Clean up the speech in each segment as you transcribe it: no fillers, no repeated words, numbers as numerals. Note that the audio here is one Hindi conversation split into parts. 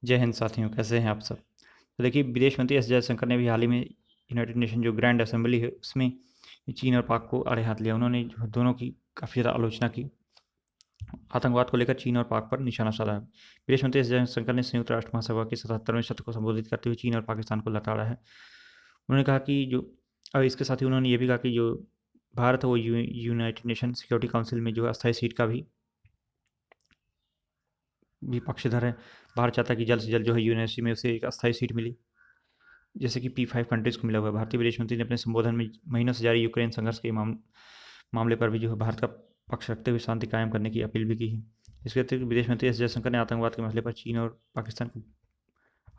जय हिंद साथियों, कैसे हैं आप सब। तो देखिए, विदेश मंत्री एस जयशंकर ने भी हाल ही में यूनाइटेड नेशन जो ग्रैंड असेंबली है उसमें चीन और पाक को आड़े हाथ लिया। उन्होंने जो दोनों की काफ़ी ज़्यादा आलोचना की। आतंकवाद को लेकर चीन और पाक पर निशाना साधा है। विदेश मंत्री एस जयशंकर ने संयुक्त राष्ट्र महासभा के 77वें सत्र को संबोधित करते हुए चीन और पाकिस्तान को लताड़ा है। उन्होंने कहा कि जो और इसके साथ ही उन्होंने ये भी कहा कि जो भारत है वो यूनाइटेड नेशन सिक्योरिटी काउंसिल में जो है अस्थायी सीट का भी पक्षधर है। भारत चाहता है कि जल्द से जल्द जो है यूएनएससी में उसे एक अस्थायी सीट मिली, जैसे कि P5 कंट्रीज़ को मिला हुआ है। भारतीय विदेश मंत्री ने अपने संबोधन में महीनों से जारी यूक्रेन संघर्ष के मामले पर भी जो है भारत का पक्ष रखते हुए शांति कायम करने की अपील भी की है। इसके अतिरिक्त विदेश मंत्री एस जयशंकर ने आतंकवाद के मसले पर चीन और पाकिस्तान को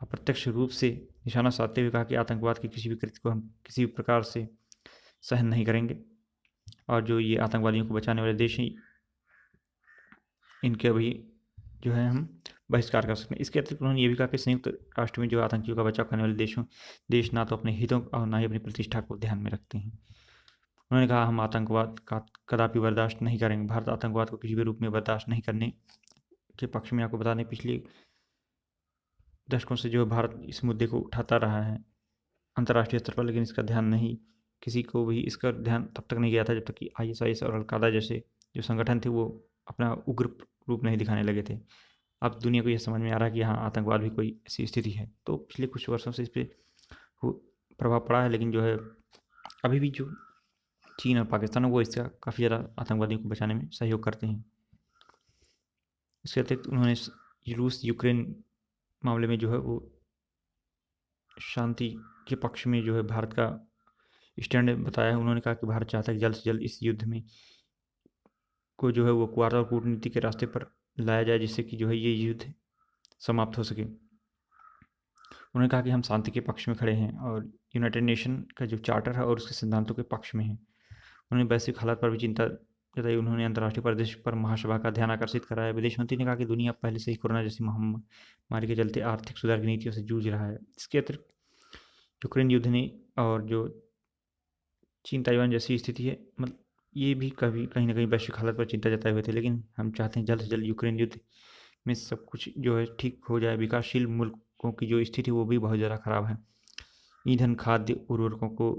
अप्रत्यक्ष रूप से निशाना साधते हुए कहा कि आतंकवाद के किसी भी कृत्य को हम किसी भी प्रकार से सहन नहीं करेंगे, और जो ये आतंकवादियों को बचाने वाले देश हैं इनके भी जो है हम बहिष्कार कर सकते हैं। इसके अतिरिक्त उन्होंने ये भी कहा कि संयुक्त राष्ट्र में जो आतंकियों का बचाव करने वाले देश ना तो अपने हितों और ना ही अपनी प्रतिष्ठा को ध्यान में रखते हैं। उन्होंने कहा, हम आतंकवाद का कदापि बर्दाश्त नहीं करेंगे। भारत आतंकवाद को किसी भी रूप में बर्दाश्त नहीं करने के पक्ष में। आपको बता दें, पिछले दशकों से जो भारत इस मुद्दे को उठाता रहा है अंतर्राष्ट्रीय स्तर पर, लेकिन इसका ध्यान नहीं, किसी को भी इसका ध्यान तब तक नहीं गया था जब तक कि ISIS और अलकायदा जैसे जो संगठन थे वो अपना उग्र रूप नहीं दिखाने लगे थे। अब दुनिया को यह समझ में आ रहा है कि हाँ, आतंकवाद भी कोई ऐसी स्थिति है। तो पिछले कुछ वर्षों से इस पर प्रभाव पड़ा है, लेकिन जो है अभी भी जो चीन और पाकिस्तान है वो इसका काफ़ी ज़्यादा आतंकवादियों को बचाने में सहयोग करते हैं। इसके अतिरिक्त उन्होंने रूस यूक्रेन मामले में जो है वो शांति के पक्ष में जो है भारत का स्टैंड बताया है। उन्होंने कहा कि भारत चाहता है कि जल्द से जल्द इस युद्ध में को जो है वो वार्ता और कूटनीति के रास्ते पर लाया जाए, जिससे कि जो है ये युद्ध समाप्त हो सके। उन्होंने कहा कि हम शांति के पक्ष में खड़े हैं और यूनाइटेड नेशन का जो चार्टर है और उसके सिद्धांतों के पक्ष में हैं। उन्होंने वैश्विक हालात पर भी चिंता जताई। उन्होंने अंतर्राष्ट्रीय परिदृश्य पर महासभा का ध्यान आकर्षित कराया। विदेश मंत्री ने कहा कि दुनिया पहले से ही कोरोना जैसी महामारी के चलते आर्थिक सुधार की नीतियों से जूझ रहा है। इसके अतिरिक्त यूक्रेन युद्ध ने और जो चीन ताइवान जैसी स्थिति है, मतलब ये भी कभी कहीं ना कहीं वैश्विक हालत पर चिंता जताए हुए थे। लेकिन हम चाहते हैं जल्द से जल्द यूक्रेन युद्ध में सब कुछ जो है ठीक हो जाए। विकासशील मुल्कों की जो स्थिति वो भी बहुत ज़्यादा ख़राब है। ईंधन, खाद्य, उर्वरकों को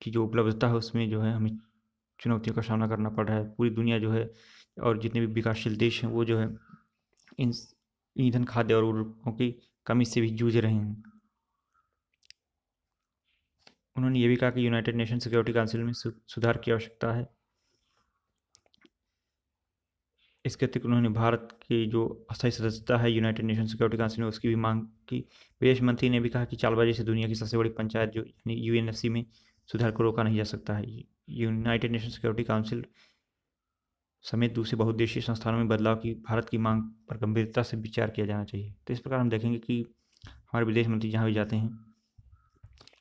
की जो उपलब्धता है उसमें जो है हमें चुनौतियों का सामना करना पड़ रहा है। पूरी दुनिया जो है और जितने भी विकासशील देश हैं वो जो है इन ईंधन, खाद्य और उर्वरकों की कमी से भी जूझ रहे हैं। उन्होंने ये भी कहा कि यूनाइटेड नेशन सिक्योरिटी काउंसिल में सुधार की आवश्यकता है। इसके अतिरिक्त उन्होंने भारत की जो अस्थायी सदस्यता है यूनाइटेड नेशन सिक्योरिटी काउंसिल में उसकी भी मांग की। विदेश मंत्री ने भी कहा कि चालबाजी से दुनिया की सबसे बड़ी पंचायत जो यानी UNSC में सुधार को रोका नहीं जा सकता है। यूनाइटेड नेशन सिक्योरिटी काउंसिल समेत दूसरे बहुउद्देशीय संस्थानों में बदलाव की भारत की मांग पर गंभीरता से विचार किया जाना चाहिए। तो इस प्रकार हम देखेंगे कि हमारे विदेश मंत्री जहाँ भी जाते हैं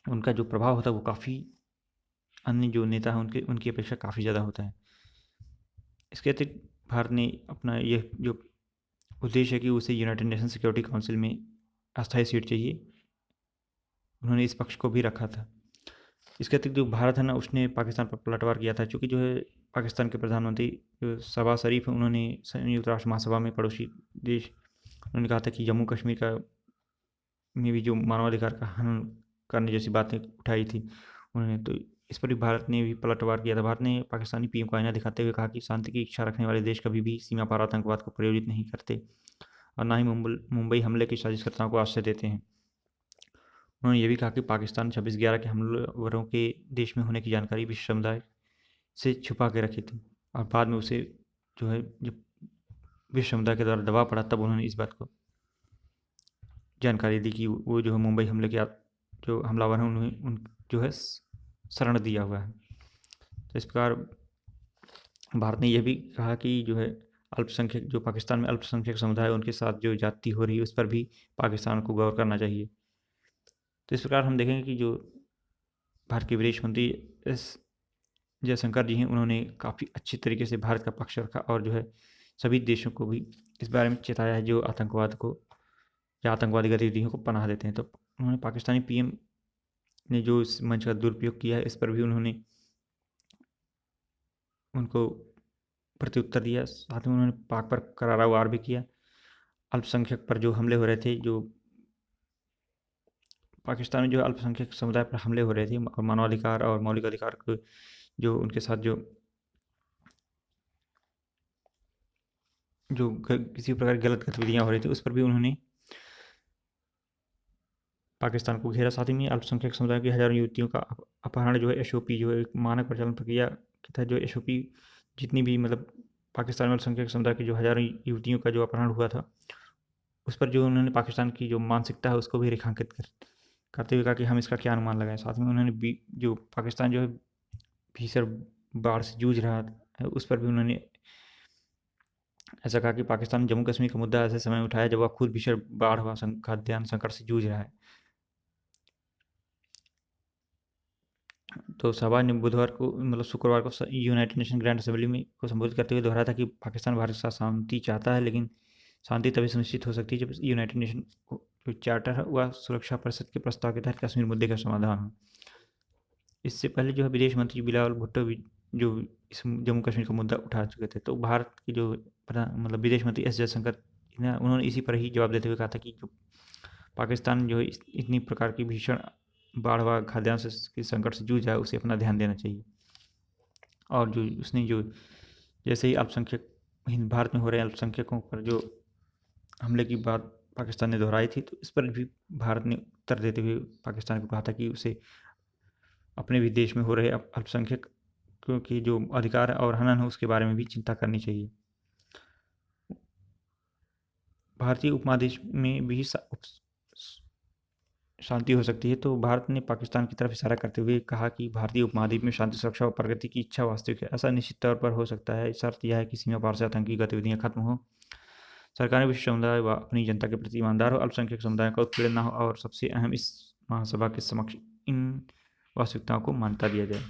उनका जो प्रभाव होता है वो काफ़ी अन्य जो नेता हैं उनकी अपेक्षा काफ़ी ज़्यादा होता है। इसके अतिरिक्त भारत ने अपना यह जो उद्देश्य है कि उसे यूनाइटेड नेशन सिक्योरिटी काउंसिल में अस्थायी सीट चाहिए, उन्होंने इस पक्ष को भी रखा था। इसके अतिरिक्त जो भारत है ना उसने पाकिस्तान पर पलटवार किया था, चूँकि जो है पाकिस्तान के प्रधानमंत्री जो शहबाज शरीफ हैं उन्होंने संयुक्त राष्ट्र महासभा में पड़ोसी देश उन्होंने कहा था कि जम्मू कश्मीर का में भी जो मानवाधिकार का हनन करने जैसी बातें उठाई थी उन्होंने, तो इस पर भी भारत ने भी पलटवार किया था। भारत ने पाकिस्तानी PM को आईना दिखाते हुए कहा कि शांति की इच्छा रखने वाले देश कभी भी सीमा पार आतंकवाद को प्रायोजित नहीं करते और ना ही मुंबई हमले के साजिशकर्ताओं को आश्रय देते हैं। उन्होंने ये भी कहा कि पाकिस्तान 26/11 के हमलावरों के देश में होने की जानकारी विश्व समुदाय से छुपा के रखी थी, और बाद में उसे जो है जब विश्व समुदाय के द्वारा दबाव पड़ा तब उन्होंने इस बात को जानकारी दी कि वो जो है मुंबई हमले के जो हमलावर हैं उन्हें उन जो है शरण दिया हुआ है। तो इस प्रकार भारत ने यह भी कहा कि जो है अल्पसंख्यक जो पाकिस्तान में अल्पसंख्यक समुदाय है उनके साथ जो जाति हो रही है उस पर भी पाकिस्तान को गौर करना चाहिए। तो इस प्रकार हम देखेंगे कि जो भारत के विदेश मंत्री एस जयशंकर जी हैं उन्होंने काफ़ी अच्छी तरीके से भारत का पक्ष रखा और जो है सभी देशों को भी इस बारे में चेताया है जो आतंकवाद को या आतंकवादी गतिविधियों को पनाह देते हैं। तो उन्होंने पाकिस्तानी PM ने जो इस मंच का दुरुपयोग किया है इस पर भी उन्होंने उनको प्रत्युत्तर दिया। साथ में उन्होंने पाक पर करारा वार भी किया। अल्पसंख्यक पर जो हमले हो रहे थे, जो पाकिस्तान में जो अल्पसंख्यक समुदाय पर हमले हो रहे थे और मानवाधिकार और मौलिक अधिकार को जो उनके साथ जो किसी प्रकार की गलत गतिविधियाँ हो रही थी, उस पर भी उन्होंने पाकिस्तान को घेरा। साथ ही में अल्पसंख्यक समुदाय की हज़ारों युवतियों का अपहरण जो है एसओपी जो है एक मानक प्रचालन प्रक्रिया के तहत जो एसओपी जितनी भी मतलब पाकिस्तान में अल्पसंख्यक समुदाय की जो हज़ारों युवतियों का जो अपहरण हुआ था, उस पर जो उन्होंने पाकिस्तान की जो मानसिकता है उसको भी रेखांकित करते हुए कहा कि हम इसका क्या अनुमान लगाएं। साथ में उन्होंने जो पाकिस्तान जो है भीषण बाढ़ से जूझ रहा है, उस पर भी उन्होंने ऐसा कहा कि पाकिस्तान ने जम्मू कश्मीर का मुद्दा ऐसे समय उठाया जब वह खुद भीषण बाढ़ व खाद्यान्न संकट से जूझ रहा है। तो सभा ने बुधवार को मतलब शुक्रवार को यूनाइटेड नेशन ग्रैंड असेंबली में को संबोधित करते हुए दोहराया था कि पाकिस्तान भारत के साथ शांति चाहता है, लेकिन शांति तभी सुनिश्चित हो सकती है जब यूनाइटेड नेशन जो चार्टर है वह सुरक्षा परिषद के प्रस्ताव के तहत कश्मीर मुद्दे का समाधान हो। इससे पहले जो है विदेश मंत्री बिलावल भुट्टो भी जो इस जम्मू कश्मीर का मुद्दा उठा चुके थे, तो भारत की जो मतलब विदेश मंत्री एस जयशंकर उन्होंने इसी पर ही जवाब देते हुए कहा था कि जो पाकिस्तान जो है इतनी प्रकार की भीषण बाढ़ व खाद्यान्न के संकट से जूझ रहा है, उसे अपना ध्यान देना चाहिए। और जो उसने जो जैसे ही अल्पसंख्यक भारत में हो रहे अल्पसंख्यकों पर जो हमले की बात पाकिस्तान ने दोहराई थी, तो इस पर भी भारत ने उत्तर देते हुए पाकिस्तान को कहा था कि उसे अपने भी देश में हो रहे अल्पसंख्यक की जो अधिकार और हनन है उसके बारे में भी चिंता करनी चाहिए। भारतीय उपमहादेश में भी शांति हो सकती है, तो भारत ने पाकिस्तान की तरफ इशारा करते हुए कहा कि भारतीय उपमहाद्वीप में शांति, सुरक्षा और प्रगति की इच्छा वास्तविक है। ऐसा निश्चित तौर पर हो सकता है, शर्त यह है कि सीमा पार से आतंकी गतिविधियां खत्म हो, सरकारें विश्व समुदाय व अपनी जनता के प्रति ईमानदार हो, अल्पसंख्यक समुदाय का उत्पीड़न न हो और सबसे अहम इस महासभा के समक्ष इन वास्तविकताओं को मान्यता दिया जाए।